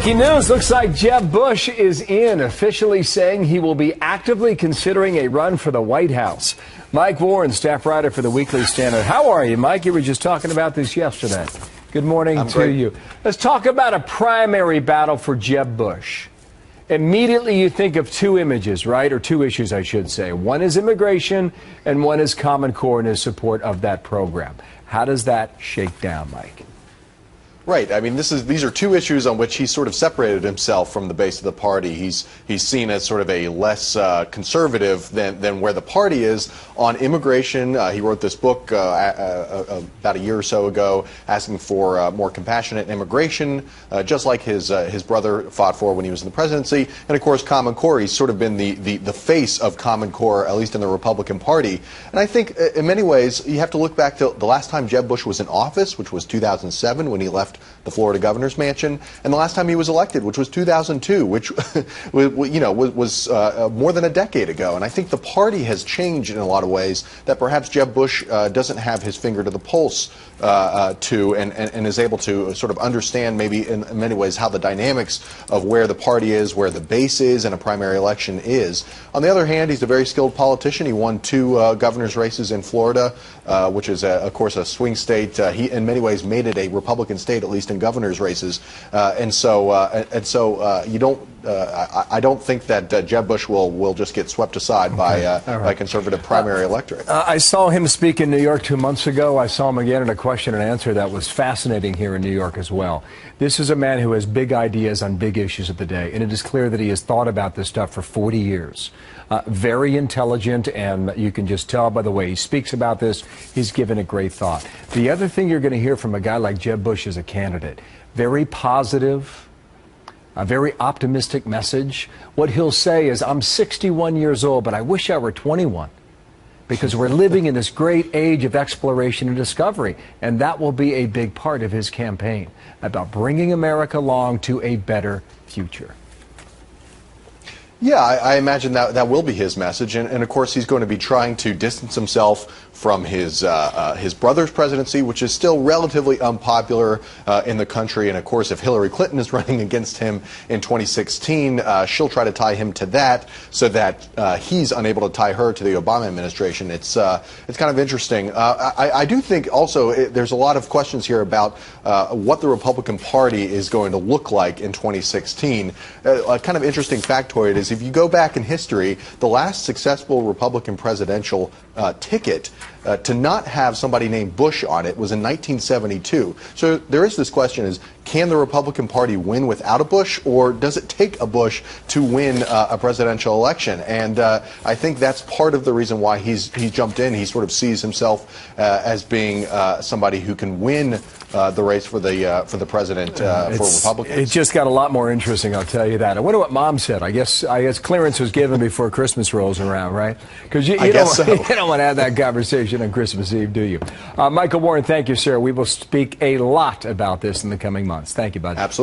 Breaking news, looks like Jeb Bush is officially saying he will be actively considering a run for the White House. Mike Warren, staff writer for the Weekly Standard. How are you, Mike? You were just talking about this yesterday. Good morning to you. Let's talk about a primary battle for Jeb Bush. Immediately you think of two images, right? Or two issues, I should say. One is immigration and one is Common Core and his support of that program. How does that shake down, Mike? Right. I mean, these are two issues on which he sort of separated himself from the base of the party. He's seen as sort of a less conservative than where the party is on immigration. He wrote this book about a year or so ago, asking for more compassionate immigration, just like his brother fought for when he was in the presidency. And of course, Common Core. He's sort of been the face of Common Core, at least in the Republican Party. And I think, in many ways, you have to look back to the last time Jeb Bush was in office, which was 2007, when he left the Florida governor's mansion, and the last time he was elected, which was 2002, which was more than a decade ago. And I think the party has changed in a lot of ways that perhaps Jeb Bush doesn't have his finger to the pulse and is able to sort of understand maybe in many ways how the dynamics of where the party is, where the base is in a primary election is. On the other hand, he's a very skilled politician. He won two governor's races in Florida, which is of course a swing state. He in many ways made it a Republican state, at least in governor's races, and so you don't. I don't think that Jeb Bush will just get swept aside by conservative primary electorate. I saw him speak in New York 2 months ago. I saw him again in a question and answer that was fascinating here in New York as well. This is a man who has big ideas on big issues of the day, and it is clear that he has thought about this stuff for 40 years. Very intelligent, and you can just tell by the way he speaks about this, he's given it great thought. The other thing you're going to hear from a guy like Jeb Bush as a candidate, very positive, a very optimistic message. What he'll say is, I'm 61 years old, but I wish I were 21. Because we're living in this great age of exploration and discovery. And that will be a big part of his campaign, about bringing America along to a better future. Yeah, I imagine that will be his message, and of course he's going to be trying to distance himself from his brother's presidency, which is still relatively unpopular in the country. And of course, if Hillary Clinton is running against him in 2016, she'll try to tie him to that, so that he's unable to tie her to the Obama administration. It's kind of interesting. I do think also there's a lot of questions here about what the Republican Party is going to look like in 2016. A kind of interesting factoid is, if you go back in history, the last successful Republican presidential ticket to not have somebody named Bush on it was in 1972. So there is this question: is can the Republican Party win without a Bush, or does it take a Bush to win a presidential election? And I think that's part of the reason why he's jumped in. He sort of sees himself as being somebody who can win the race for the president for Republicans. It just got a lot more interesting, I'll tell you that. I wonder what Mom said. I guess clearance was given before Christmas rolls around, right? Because you don't want to have that conversation on Christmas Eve, do you? Michael Warren, thank you, sir. We will speak a lot about this in the coming months. Thank you, bud. Absolutely.